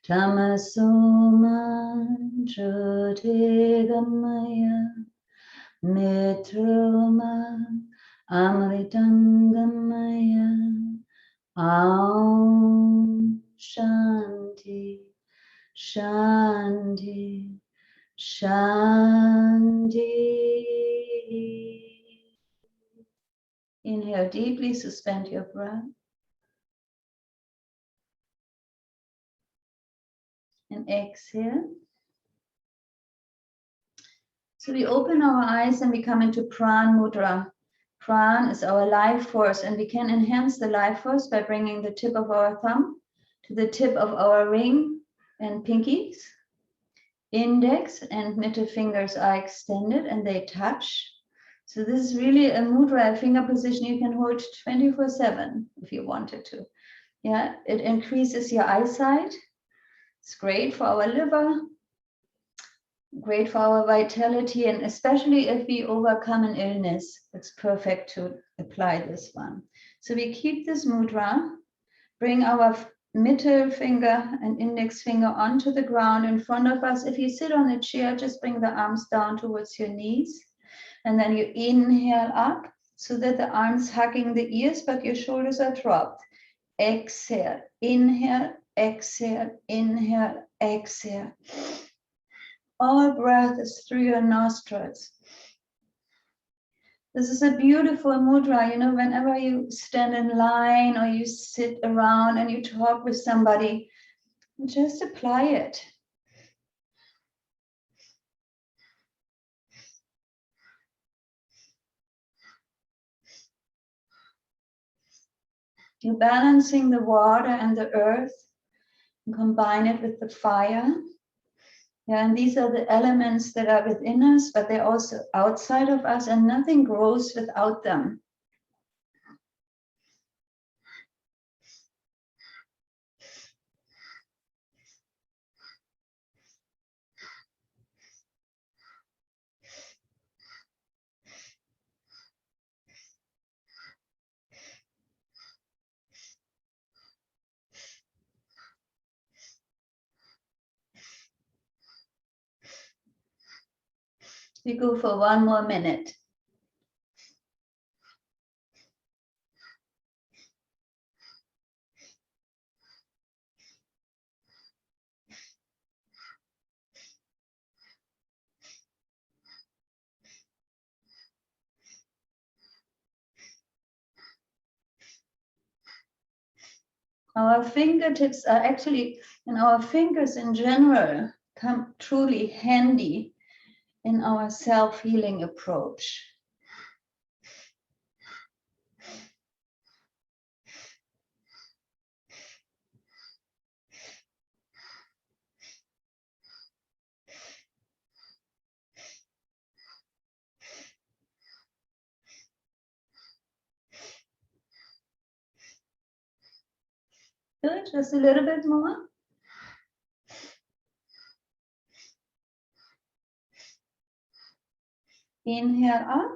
Tamasoma Jyotirgamaya Mitroma Amritangamaya. Aum Shanti Shanti Shanti. Inhale deeply, suspend your breath. And exhale. So we open our eyes and we come into Pran Mudra. Pran is our life force, and we can enhance the life force by bringing the tip of our thumb to the tip of our ring and pinkies. Index and middle fingers are extended and they touch. So this is really a mudra, a finger position you can hold 24/7 if you wanted to. Yeah, it increases your eyesight. It's great for our liver, great for our vitality, and especially if we overcome an illness, it's perfect to apply this one. So we keep this mudra, bring our middle finger and index finger onto the ground in front of us. If you sit on a chair, just bring the arms down towards your knees. And then you inhale up so that the arms hugging the ears, but your shoulders are dropped. Exhale, inhale, exhale, inhale, exhale. All breath is through your nostrils. This is a beautiful mudra. You know, whenever you stand in line or you sit around and you talk with somebody, just apply it. You're balancing the water and the earth and combine it with the fire. Yeah, and these are the elements that are within us, but they're also outside of us, and nothing grows without them. We go for one more minute. Our fingertips are actually, and our fingers in general, come truly handy in our self-healing approach. Good, just a little bit more. Inhale up,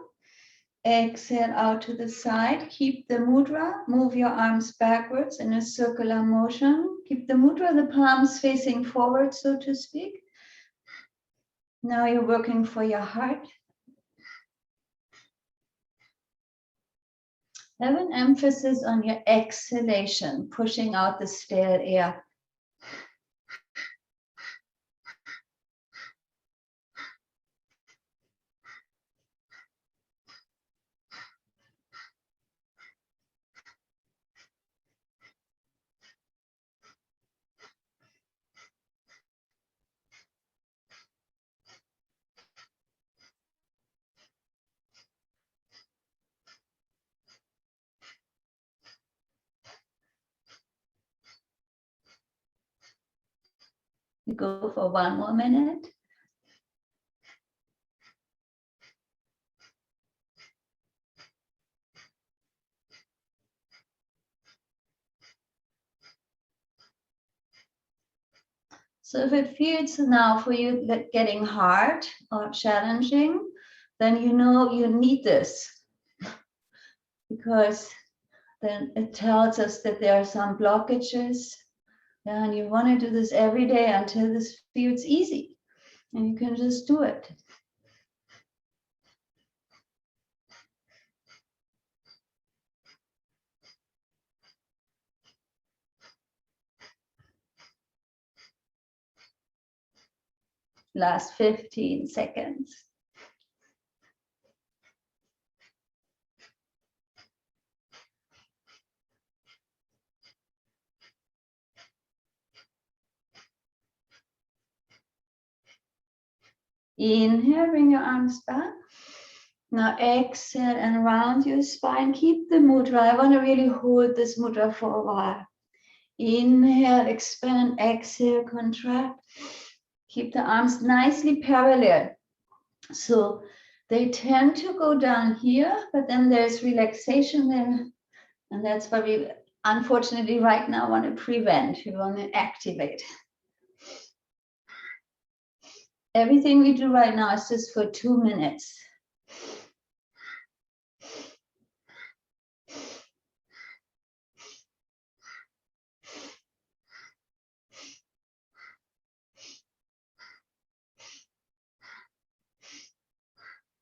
exhale out to the side. Keep the mudra, move your arms backwards in a circular motion. Keep the mudra, the palms facing forward, so to speak. Now you're working for your heart. Have an emphasis on your exhalation, pushing out the stale air. We go for one more minute. So if it feels now for you that getting hard or challenging, then you know you need this, because then it tells us that there are some blockages Yeah, and you want to do this every day until this feels easy. And you can just do it. Last 15 seconds. Inhale, bring your arms back. Now exhale and round your spine. Keep the mudra. I want to really hold this mudra for a while. Inhale, expand, exhale, contract. Keep the arms nicely parallel. So they tend to go down here, but then there's relaxation there. And that's what we unfortunately right now want to prevent. We want to activate. Everything we do right now is just for 2 minutes.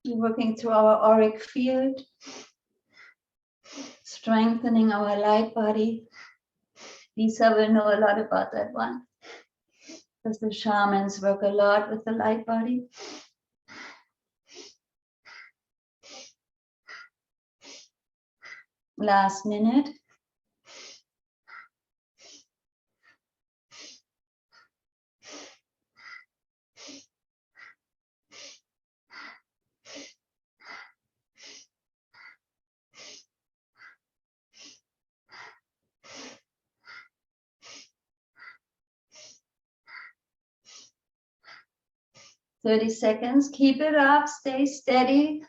We're working through our auric field, strengthening our light body. Lisa will know a lot about that one, because the shamans work a lot with the light body. Last minute. "30 seconds, keep it up, stay steady.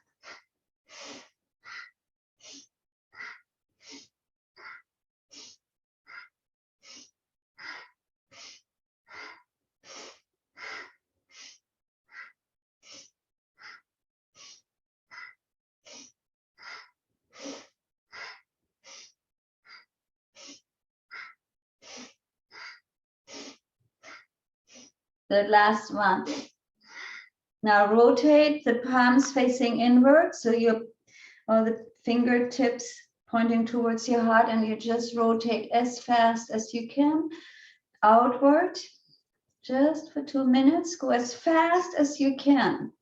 The last one. Now rotate the palms facing inward, so all the fingertips pointing towards your heart, and you just rotate as fast as you can outward. Just for 2 minutes, go as fast as you can.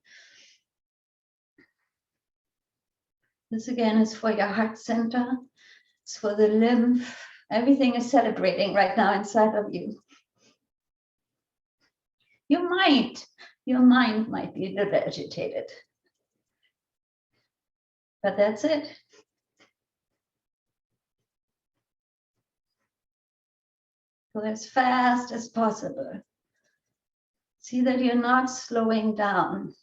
This again is for your heart center. It's for the lymph. Everything is celebrating right now inside of you. Your mind might be a little agitated, but that's it. Go as fast as possible. See that you're not slowing down.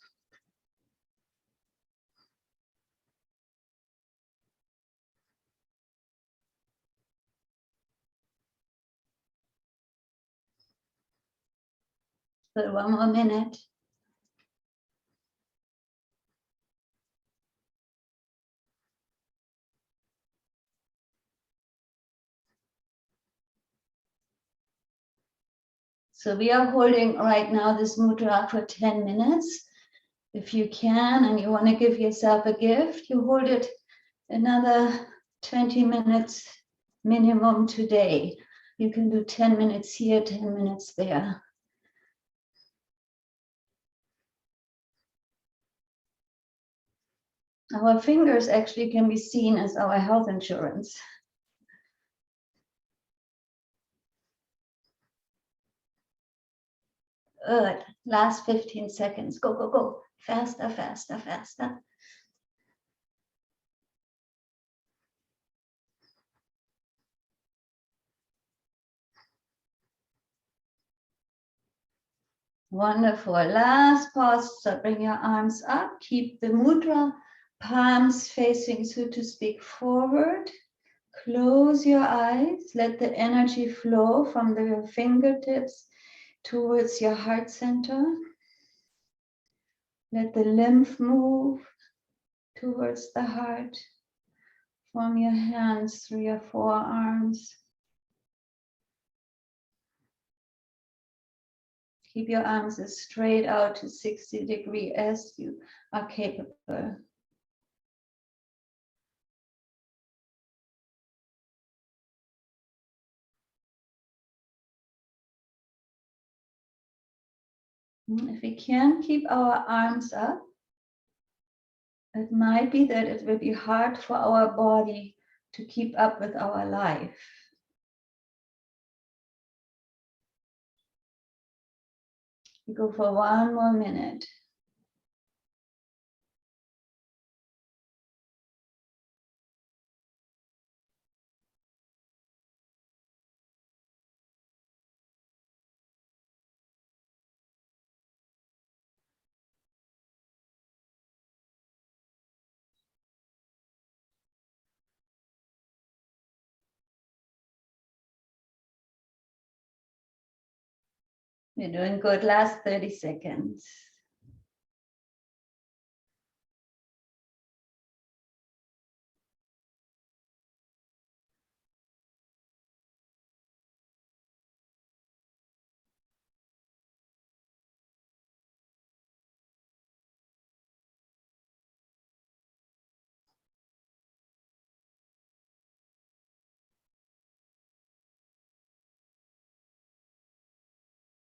So 1 more minute. So we are holding right now this mudra for 10 minutes. If you can, and you want to give yourself a gift, you hold it another 20 minutes minimum today. You can do 10 minutes here, 10 minutes there. Our fingers actually can be seen as our health insurance. Good. Last 15 seconds. Go, go, go. Faster, faster, faster. Wonderful. Last pause. So bring your arms up. Keep the mudra, palms facing, so to speak, forward. Close your eyes. Let the energy flow from the fingertips towards your heart center. Let the lymph move towards the heart from your hands through your forearms. Keep your arms as straight out to 60 degrees as you are capable. If we can keep our arms up, it might be that it will be hard for our body to keep up with our life. We go for one more minute. You're doing good. Last 30 seconds.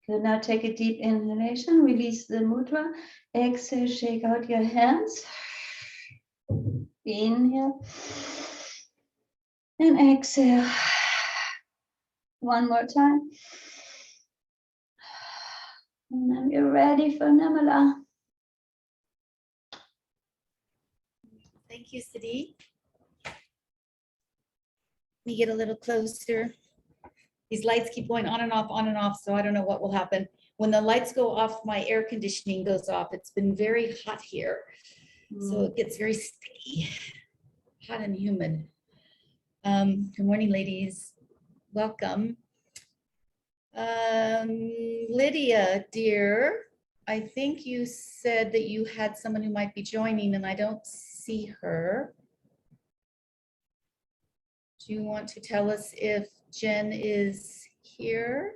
Good, now take a deep inhalation, release the mudra. Exhale, shake out your hands. Inhale and exhale. One more time. And then you're ready for Namala. Thank you, Siddhi. Let me get a little closer. These lights keep going on and off, so I don't know what will happen. When the lights go off, my air conditioning goes off. It's been very hot here, so it gets very sticky, hot and humid. Good morning, ladies. Welcome. Lydia, dear, I think you said that you had someone who might be joining, and I don't see her. Do you want to tell us if Jen is here?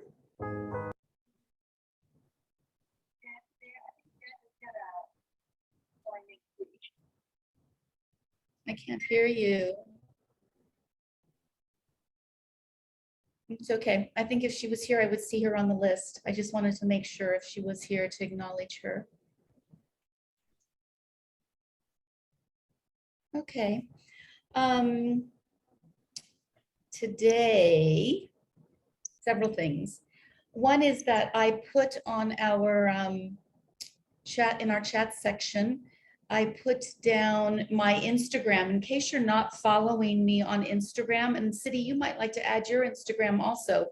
I can't hear you. It's okay. I think if she was here, I would see her on the list. I just wanted to make sure if she was here to acknowledge her. Okay. Today, several things. One is that I put on our chat, in our chat section, I put down my Instagram in case you're not following me on Instagram. And Siddhi, you might like to add your Instagram also,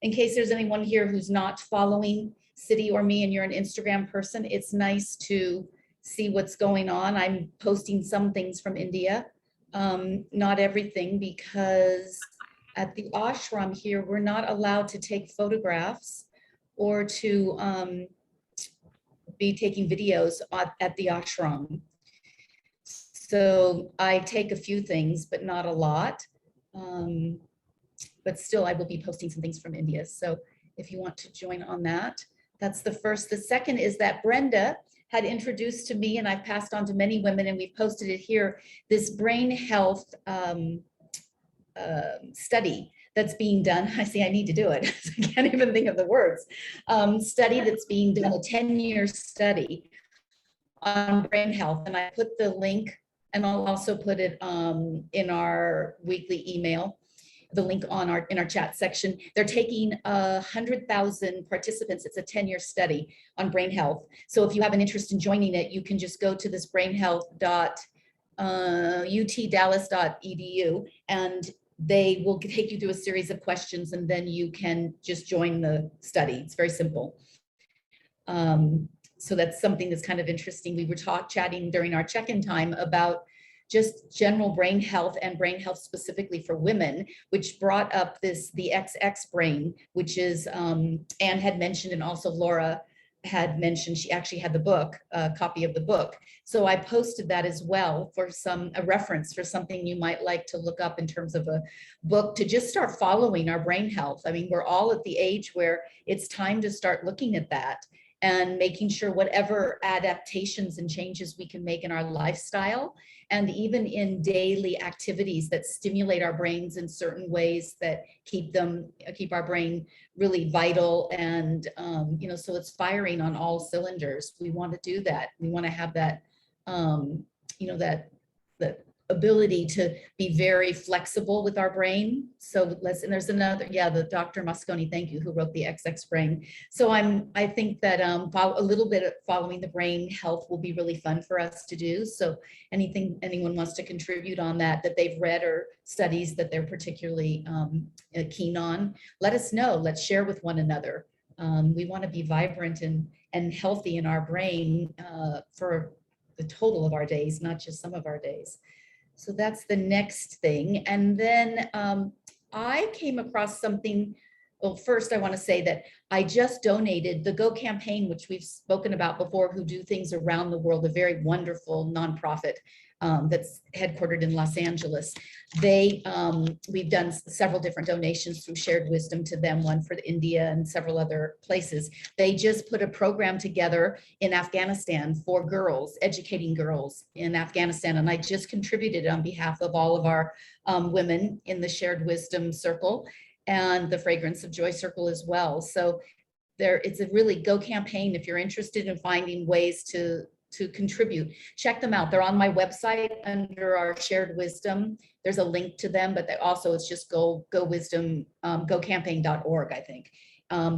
in case there's anyone here who's not following Siddhi or me and you're an Instagram person. It's nice to see what's going on. I'm posting some things from India, not everything, because at the ashram here, we're not allowed to take photographs or to be taking videos at the ashram. So I take a few things, but not a lot. But still, I will be posting some things from India. So if you want to join on that, that's the first. The second is that Brenda had introduced to me, and I've passed on to many women, and we've posted it here, this brain health study that's being done. I see I need to do it. I can't even think of the words. Study that's being done, a 10-year study on brain health. And I put the link, and I'll also put it in our weekly email, the link on in our chat section. They're taking 100,000 participants. It's a 10-year study on brain health. So if you have an interest in joining it, you can just go to this brainhealth.utdallas.edu, and they will take you through a series of questions, and then you can just join the study. It's very simple. So that's something that's kind of interesting. We were chatting during our check-in time about just general brain health and brain health specifically for women, which brought up the XX brain, which is, Anne had mentioned, and also Laura, had mentioned she actually had the book, a copy of the book. So I posted that as well for a reference for something you might like to look up in terms of a book to just start following our brain health. I mean, we're all at the age where it's time to start looking at that and making sure whatever adaptations and changes we can make in our lifestyle and even in daily activities that stimulate our brains in certain ways that keep our brain really vital and so it's firing on all cylinders. We want to do that. We want to have that that ability to be very flexible with our brain. So and there's another, the Dr. Mosconi, thank you, who wrote the XX Brain. So I think that a little bit of following the brain health will be really fun for us to do. So anyone wants to contribute on that they've read or studies that they're particularly keen on, let us know. Let's share with one another. We want to be vibrant and healthy in our brain for the total of our days, not just some of our days. So that's the next thing. And then I came across something. Well, first I want to say that I just donated the Go campaign, which we've spoken about before, who do things around the world, a very wonderful nonprofit that's headquartered in Los Angeles. We've done several different donations through Shared Wisdom to them, one for India and several other places. They just put a program together in Afghanistan for girls, educating girls in Afghanistan. And I just contributed on behalf of all of our women in the Shared Wisdom Circle and the Fragrance of Joy Circle as well. So it's a really Go campaign. If you're interested in finding ways to contribute, check them out. They're on my website under our Shared Wisdom. There's a link to them, but it's just Go Wisdom, gocampaign.org, I think.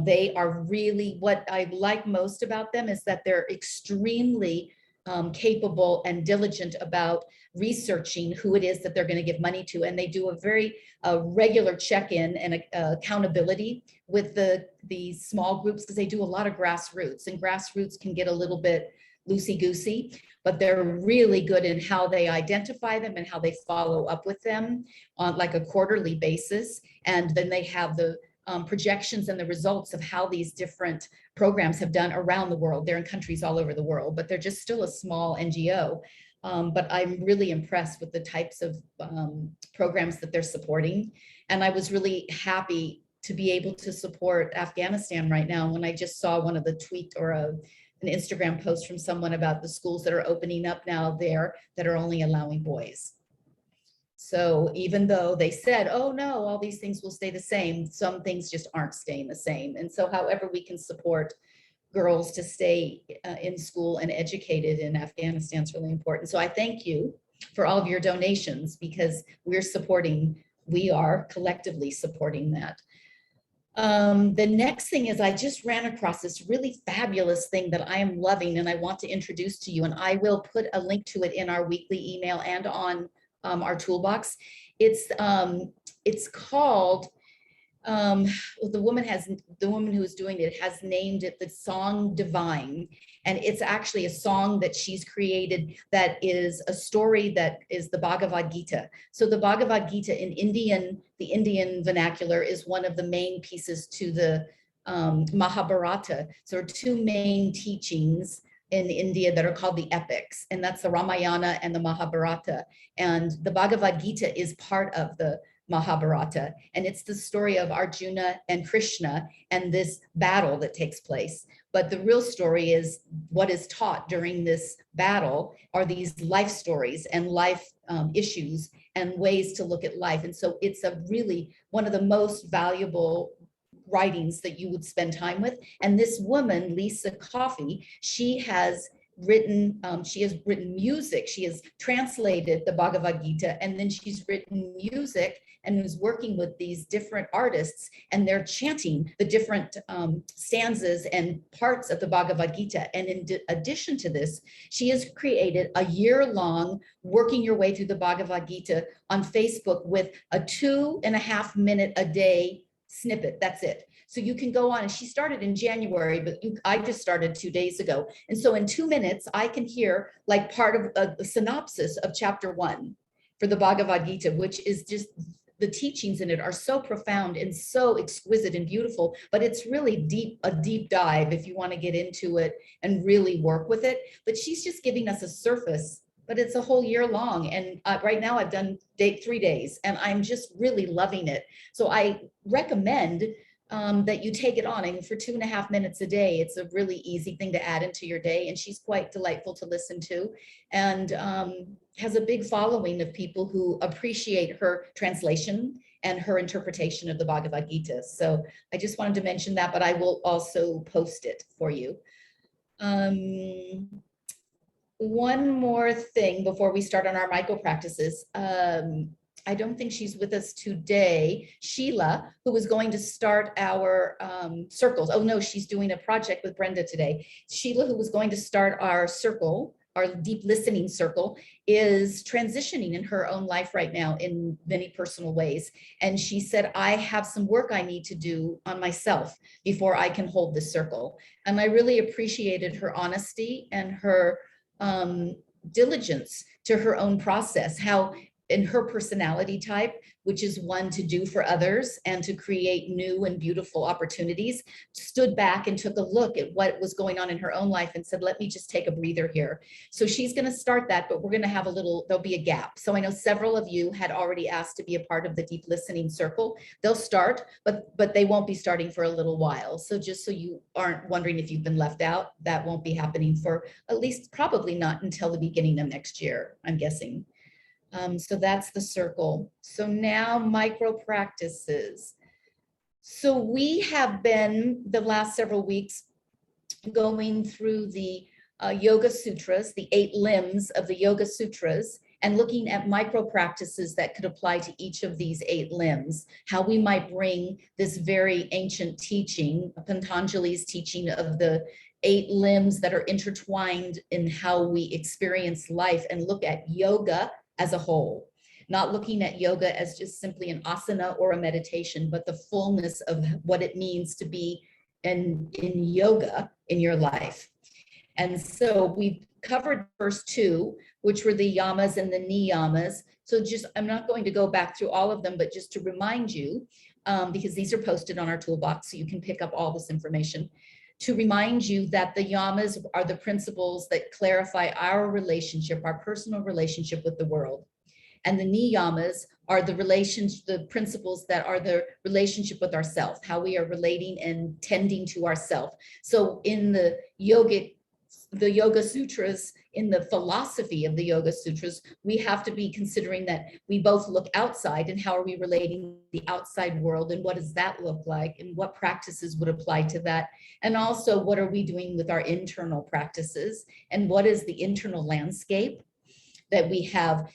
They are really, what I like most about them is that they're extremely capable and diligent about researching who it is that they're going to give money to. And they do a very regular check-in and accountability with the small groups, because they do a lot of grassroots, and grassroots can get a little bit loosey-goosey, but they're really good in how they identify them and how they follow up with them on like a quarterly basis. And then they have the projections and the results of how these different programs have done around the world. They're in countries all over the world, but they're just still a small NGO. But I'm really impressed with the types of programs that they're supporting. And I was really happy to be able to support Afghanistan right now when I just saw one of the tweet or an Instagram post from someone about the schools that are opening up now there that are only allowing boys. So even though they said, oh no, all these things will stay the same, some things just aren't staying the same. And so however we can support girls to stay in school and educated in Afghanistan is really important. So I thank you for all of your donations, because we are collectively supporting that. The next thing is I just ran across this really fabulous thing that I am loving and I want to introduce to you, and I will put a link to it in our weekly email and on our toolbox. It's called, the woman who is doing it has named it the Song Divine. And it's actually a song that she's created that is a story that is the Bhagavad-Gita. So the Bhagavad-Gita in the Indian vernacular is one of the main pieces to the Mahabharata. So there are two main teachings in India that are called the epics, and that's the Ramayana and the Mahabharata. And the Bhagavad-Gita is part of the Mahabharata, and it's the story of Arjuna and Krishna and this battle that takes place. But the real story is what is taught during this battle are these life stories and life issues and ways to look at life. And so it's a really one of the most valuable writings that you would spend time with. And this woman, Lisa Coffey, she has written music. She has translated the Bhagavad Gita, and then she's written music and is working with these different artists, and they're chanting the different stanzas and parts of the Bhagavad Gita. And in addition to this, she has created a year-long working your way through the Bhagavad Gita on Facebook with a 2.5 minute a day snippet. That's it. So you can go on, and she started in January, but I just started 2 days ago. And so in 2 minutes, I can hear like part of a synopsis of chapter 1 for the Bhagavad Gita, which is just the teachings in it are so profound and so exquisite and beautiful, but it's really a deep dive if you want to get into it and really work with it. But she's just giving us a surface, but it's a whole year long. And right now I've done 3 days and I'm just really loving it. So I recommend that you take it on, and for 2.5 minutes a day, it's a really easy thing to add into your day. And she's quite delightful to listen to, and has a big following of people who appreciate her translation and her interpretation of the Bhagavad-Gita. So I just wanted to mention that, but I will also post it for you. One more thing before we start on our micro practices. I don't think she's with us today. Sheila, who was going to start our circles. Oh no, she's doing a project with Brenda today. Sheila, who was going to start our circle, our deep listening circle, is transitioning in her own life right now in many personal ways. And she said, I have some work I need to do on myself before I can hold this circle. And I really appreciated her honesty and her diligence to her own process, how in her personality type, which is one to do for others and to create new and beautiful opportunities, stood back and took a look at what was going on in her own life and said, let me just take a breather here. So she's going to start that, but we're going to have there'll be a gap. So I know several of you had already asked to be a part of the deep listening circle. They'll start, but they won't be starting for a little while. So just so you aren't wondering if you've been left out, that won't be happening for at least probably not until the beginning of next year, I'm guessing. So that's the circle. So now micro practices. So we have been the last several weeks going through the Yoga Sutras, the 8 limbs of the Yoga Sutras, and looking at micro practices that could apply to each of these 8 limbs, how we might bring this very ancient teaching, Patanjali's teaching of the 8 limbs that are intertwined in how we experience life, and look at yoga as a whole, not looking at yoga as just simply an asana or a meditation, but the fullness of what it means to be in yoga in your life. And so we've covered the first 2, which were the yamas and the niyamas. So I'm not going to go back through all of them, but just to remind you, because these are posted on our toolbox, so you can pick up all this information, to remind you that the yamas are the principles that clarify our relationship, our personal relationship with the world. And the niyamas are the principles that are the relationship with ourself, how we are relating and tending to ourself. So in the Yoga Sutras, in the philosophy of the Yoga Sutras, we have to be considering that we both look outside, and how are we relating the outside world, and what does that look like, and what practices would apply to that, and also what are we doing with our internal practices, and what is the internal landscape that we have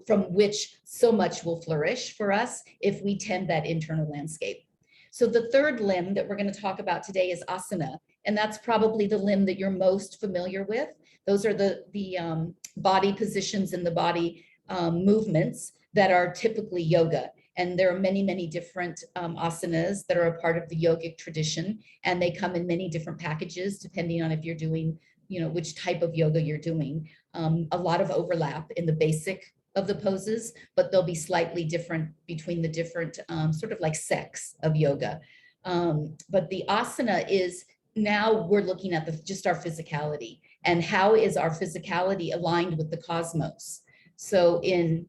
from which so much will flourish for us if we tend that internal landscape. So the 3rd limb that we're going to talk about today is asana. And that's probably the limb that you're most familiar with. Those are the body positions and the body movements that are typically yoga. And there are many, many different asanas that are a part of the yogic tradition. And they come in many different packages, depending on if you're doing, which type of yoga you're doing. A lot of overlap in the basic of the poses, but they'll be slightly different between the different sort of like sects of yoga. But the asana is, now we're looking at just our physicality, and how is our physicality aligned with the cosmos. So in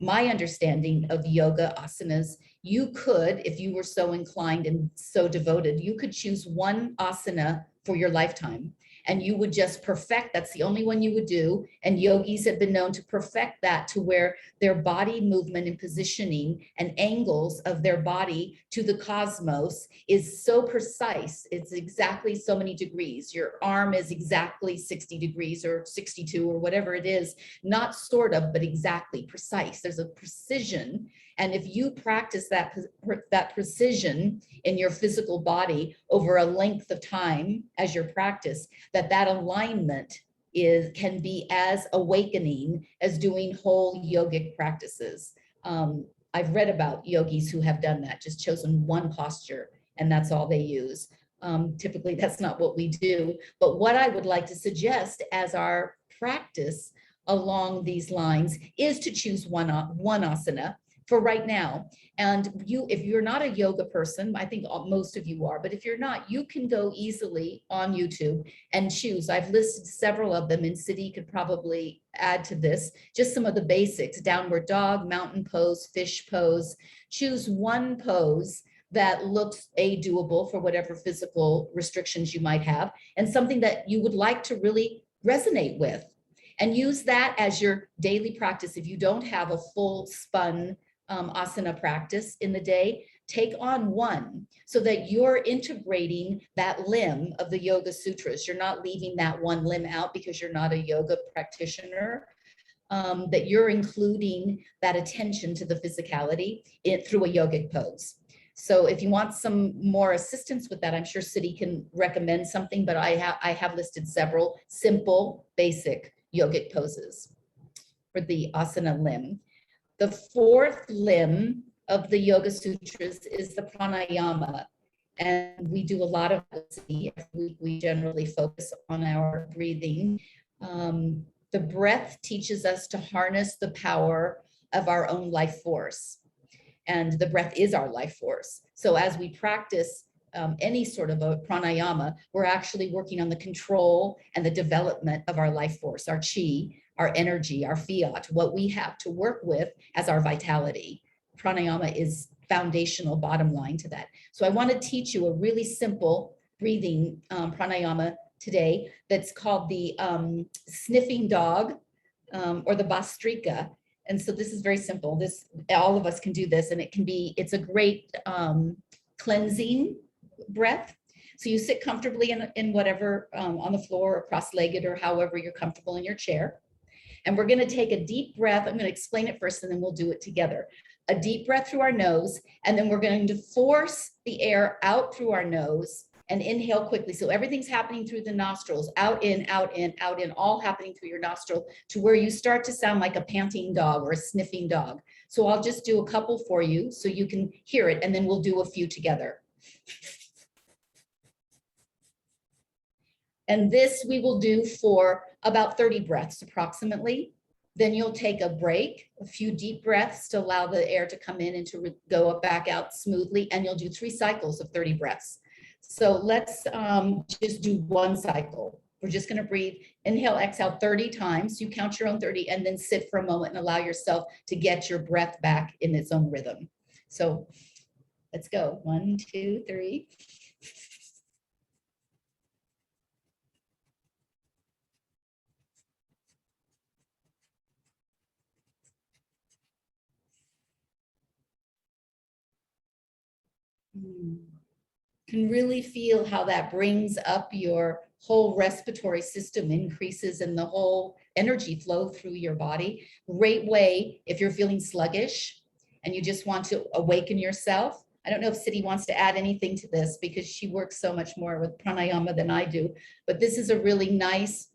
my understanding of yoga asanas, you could, if you were so inclined and so devoted, you could choose one asana for your lifetime, and you would just perfect, that's the only one you would do. And yogis have been known to perfect that to where their body movement and positioning and angles of their body to the cosmos is so precise. It's exactly so many degrees. Your arm is exactly 60 degrees or 62 or whatever it is, not sort of, but exactly precise. There's a precision. And if you practice that precision in your physical body over a length of time as your practice, that alignment can be as awakening as doing whole yogic practices. I've read about yogis who have done that, just chosen one posture, and that's all they use. Typically, that's not what we do. But what I would like to suggest as our practice along these lines is to choose one asana, for right now. And if you're not a yoga person, I think most of you are, but if you're not, you can go easily on YouTube and choose. I've listed several of them, and Siddhi could probably add to this, just some of the basics: downward dog, mountain pose, fish pose. Choose one pose that looks doable for whatever physical restrictions you might have, and something that you would like to really resonate with. And use that as your daily practice. If you don't have a full spun asana practice in the day, take on one so that you're integrating that limb of the Yoga Sutras. You're not leaving that one limb out because you're not a yoga practitioner, that you're including that attention to the physicality through a yogic pose. So if you want some more assistance with that, I'm sure Siddhi can recommend something, but I have listed several simple, basic yogic poses for the asana limb. The fourth limb of the Yoga Sutras is the pranayama. And we do a lot of this. We generally focus on our breathing. The breath teaches us to harness the power of our own life force. And the breath is our life force. So as we practice any sort of a pranayama, we're actually working on the control and the development of our life force, our chi, our energy, our fiat, what we have to work with as our vitality. Pranayama is foundational, bottom line to that. So I want to teach you a really simple breathing pranayama today that's called the sniffing dog or the Bhastrika. And so this is very simple. All of us can do this, and it's a great cleansing breath. So you sit comfortably in whatever, on the floor or cross-legged or however you're comfortable in your chair. And we're going to take a deep breath. I'm going to explain it first, and then we'll do it together. A deep breath through our nose, and then we're going to force the air out through our nose and inhale quickly. So everything's happening through the nostrils, out, in, out, in, out, in, all happening through your nostril to where you start to sound like a panting dog or a sniffing dog. So I'll just do a couple for you so you can hear it, and then we'll do a few together. And this we will do for about 30 breaths approximately. Then you'll take a break, a few deep breaths to allow the air to come in and to go up, back out smoothly. And you'll do 3 cycles of 30 breaths. So let's just do one cycle. We're just going to breathe, inhale, exhale 30 times. You count your own 30 and then sit for a moment and allow yourself to get your breath back in its own rhythm. So let's go. 1, 2, 3. Can really feel how that brings up your whole respiratory system, increases in the whole energy flow through your body. Great way if you're feeling sluggish and you just want to awaken yourself. I don't know if Siddhi wants to add anything to this because she works so much more with pranayama than I do, but this is a really nice,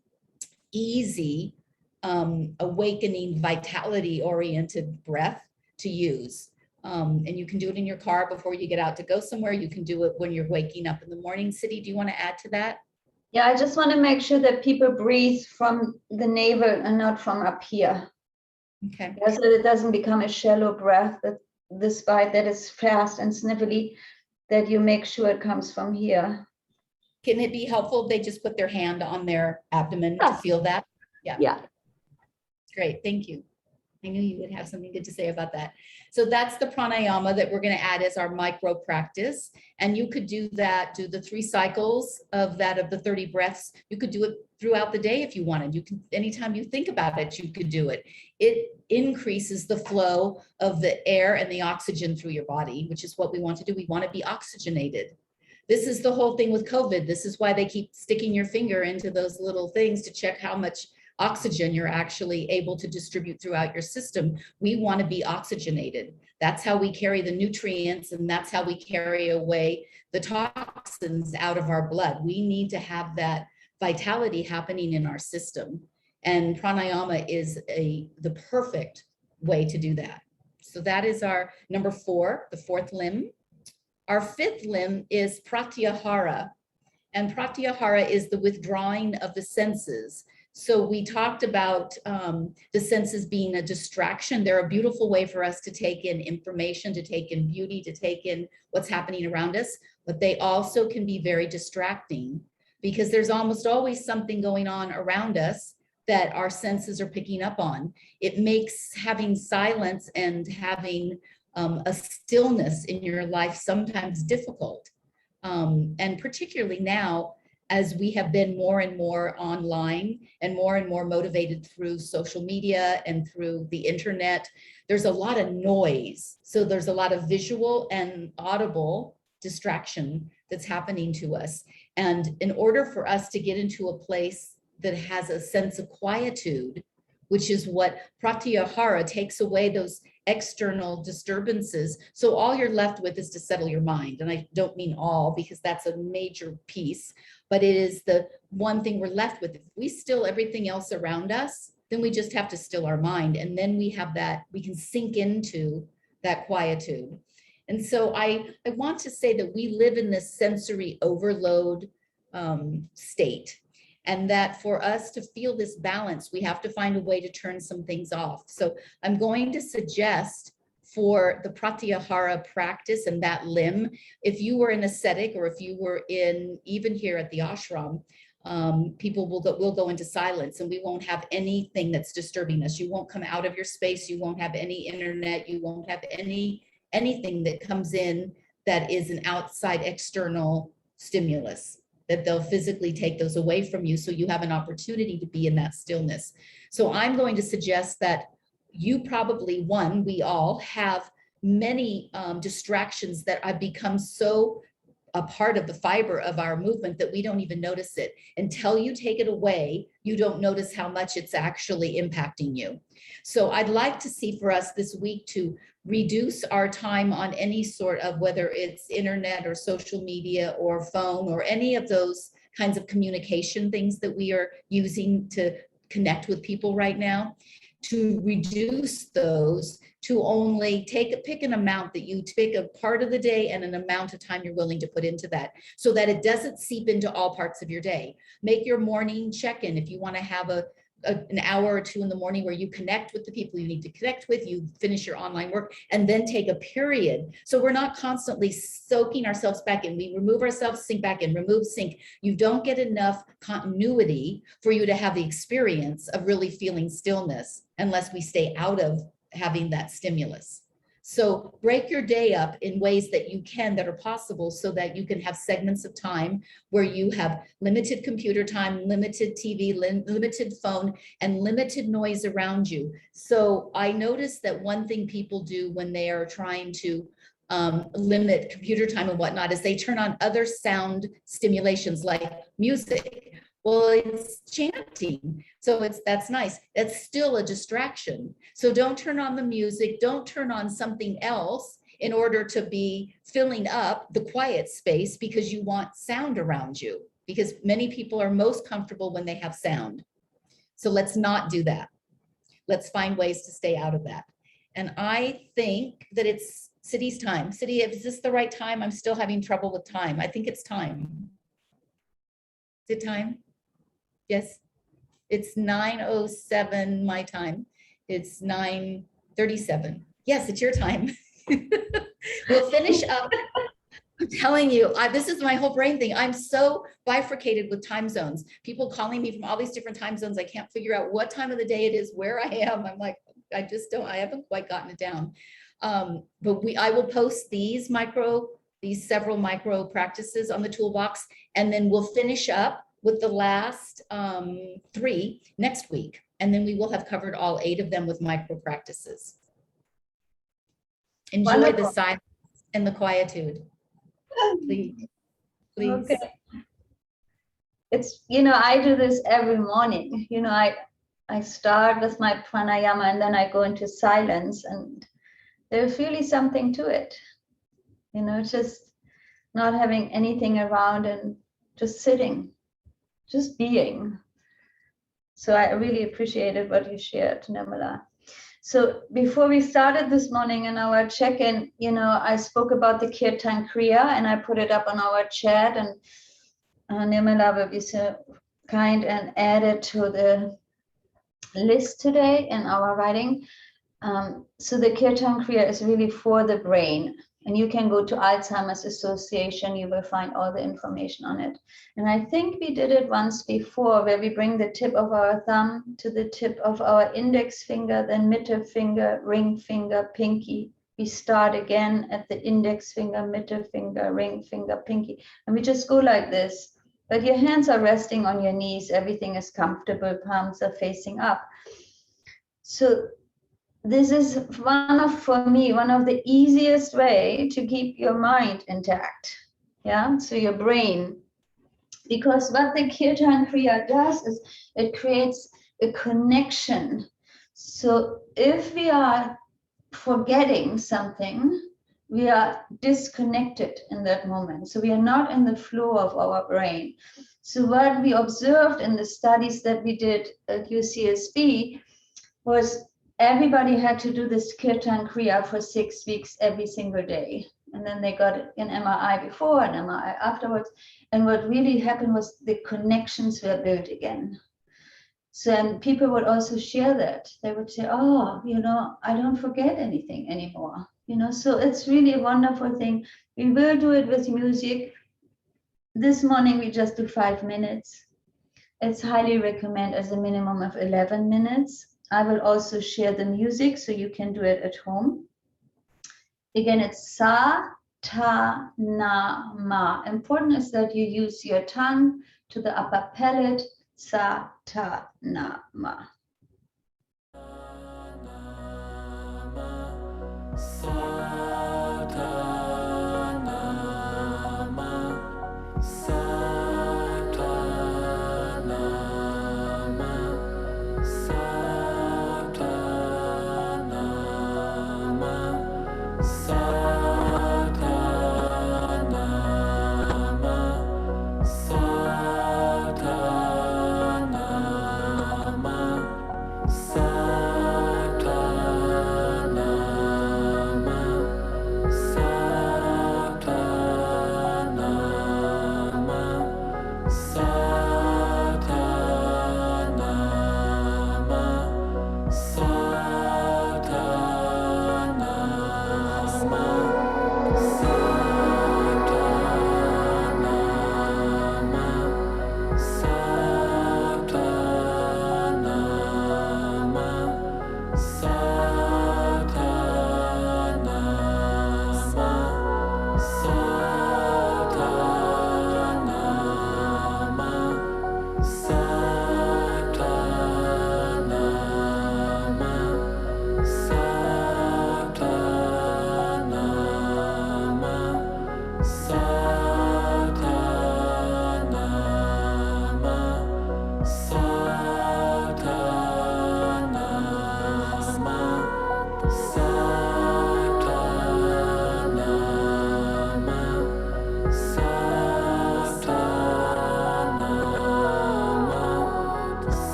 easy, awakening, vitality-oriented breath to use. And you can do it in your car before you get out to go somewhere. You can do it when you're waking up in the morning. Siddhi, do you want to add to that? Yeah, I just want to make sure that people breathe from the navel and not from up here. Okay. Yeah, so it doesn't become a shallow breath, that despite that it's fast and sniffly, that you make sure it comes from here. Can it be helpful if they just put their hand on their abdomen to feel that? Yeah. Great, thank you. I knew you would have something good to say about that. So that's the pranayama that we're going to add as our micro practice. And you could do that, do the 3 cycles of that, of the 30 breaths. You could do it throughout the day if you wanted. You can, anytime you think about it, you could do it. It increases the flow of the air and the oxygen through your body, which is what we want to do. We want to be oxygenated. This is the whole thing with COVID. This is why they keep sticking your finger into those little things to check how much oxygen you're actually able to distribute throughout your system. We want to be oxygenated. That's how we carry the nutrients, and that's how we carry away the toxins out of our blood. We need to have that vitality happening in our system. And pranayama is the perfect way to do that. So that is our number 4, the 4th limb. Our 5th limb is Pratyahara. And Pratyahara is the withdrawing of the senses. So we talked about the senses being a distraction. They're a beautiful way for us to take in information, to take in beauty, to take in what's happening around us, but they also can be very distracting because there's almost always something going on around us that our senses are picking up on. It makes having silence and having a stillness in your life sometimes difficult. And particularly now, as we have been more and more online and more motivated through social media and through the internet, there's a lot of noise. So there's a lot of visual and audible distraction that's happening to us. And in order for us to get into a place that has a sense of quietude, which is what Pratyahara takes away those external disturbances. So all you're left with is to settle your mind. And I don't mean all, because that's a major piece, but it is the one thing we're left with. If we still everything else around us, then we just have to still our mind. And then we have that, we can sink into that quietude. And so I want to say that we live in this sensory overload state. And that for us to feel this balance, we have to find a way to turn some things off. So I'm going to suggest for the Pratyahara practice and that limb, if you were an ascetic or if you were in, even here at the ashram, people will go into silence and we won't have anything that's disturbing us. You won't come out of your space. You won't have any internet. You won't have anything that comes in that is an outside external stimulus, that they'll physically take those away from you. So you have an opportunity to be in that stillness. So I'm going to suggest that you probably, we all have many distractions that have become so a part of the fiber of our movement that we don't even notice it. Until you take it away, you don't notice how much it's actually impacting you. So I'd like to see for us this week to reduce our time on any sort of, whether it's internet or social media or phone or any of those kinds of communication things that we are using to connect with people right now, to reduce those to only pick an amount that you pick a part of the day and an amount of time you're willing to put into that, so that it doesn't seep into all parts of your day. Make your morning check-in. If you want to have an hour or two in the morning where you connect with the people you need to connect with, you finish your online work, and then take a period. So we're not constantly soaking ourselves back in. We remove ourselves, sink back in, remove, sink. You don't get enough continuity for you to have the experience of really feeling stillness unless we stay out of having that stimulus. So break your day up in ways that you can, that are possible, so that you can have segments of time where you have limited computer time, limited TV, limited phone, and limited noise around you. So I noticed that one thing people do when they are trying to limit computer time and whatnot is they turn on other sound stimulations like music. Well, it's chanting, so that's nice. That's still a distraction. So don't turn on the music, don't turn on something else in order to be filling up the quiet space because you want sound around you, because many people are most comfortable when they have sound. So let's not do that. Let's find ways to stay out of that. And I think that it's City's time. City, is this the right time? I'm still having trouble with time. I think it's time. Is it time? Yes, it's 9:07 my time. It's 9:37. Yes, it's your time. We'll finish up. I'm telling you, this is my whole brain thing. I'm so bifurcated with time zones. People calling me from all these different time zones. I can't figure out what time of the day it is, where I am. I'm like, I haven't quite gotten it down. But I will post these several micro practices on the toolbox, and then we'll finish up with the last 3 next week. And then we will have covered all 8 of them with micro practices. Enjoy Wonderful. the silence and the quietude. Please. Okay. It's, I do this every morning. I start with my pranayama and then I go into silence, and there's really something to it. Just not having anything around and just sitting. Just being. So I really appreciated what you shared, Nirmala. So before we started this morning in our check-in, I spoke about the Kirtan Kriya and I put it up on our chat, and Nirmala will be so kind and added to the list today in our writing. So the Kirtan Kriya is really for the brain. And you can go to Alzheimer's Association, you will find all the information on it. And I think we did it once before, where we bring the tip of our thumb to the tip of our index finger, then middle finger, ring finger, pinky. We start again at the index finger, middle finger, ring finger, pinky. And we just go like this. But your hands are resting on your knees, everything is comfortable, palms are facing up. So this is for me, one of the easiest way to keep your mind intact. Yeah, so your brain. Because what the Kirtan Kriya does is it creates a connection. So if we are forgetting something, we are disconnected in that moment. So we are not in the flow of our brain. So what we observed in the studies that we did at UCSB was everybody had to do this Kirtan Kriya for 6 weeks every single day. And then they got an MRI before and MRI afterwards. And what really happened was the connections were built again. So and people would also share that. They would say, oh, I don't forget anything anymore. So it's really a wonderful thing. We will do it with music. This morning we just do 5 minutes. It's highly recommended as a minimum of 11 minutes. I will also share the music so you can do it at home. Again, it's sa, ta, na, ma. Important is that you use your tongue to the upper palate. Sa, ta, na, ma.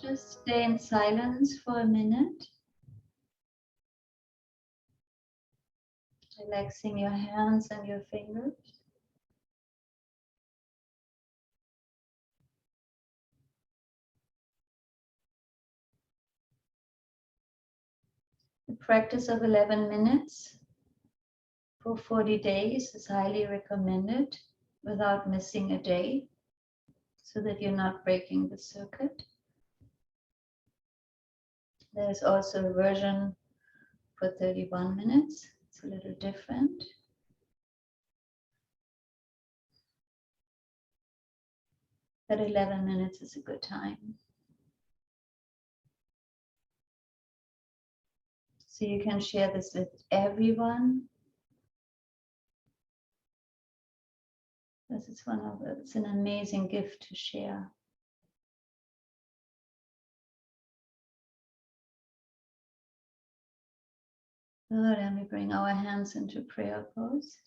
Just stay in silence for a minute, relaxing your hands and your fingers. The practice of 11 minutes for 40 days is highly recommended without missing a day, so that you're not breaking the circuit. There's also a version for 31 minutes. It's a little different. But 11 minutes is a good time. So you can share this with everyone. Because it's an amazing gift to share. Good, and we bring our hands into prayer pose.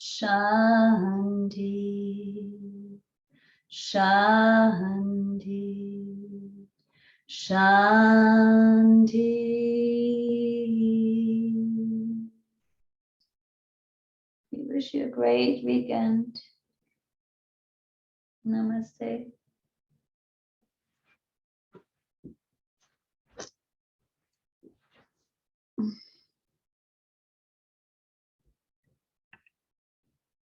Shanti, Shanti, Shanti. We wish you a great weekend. Namaste.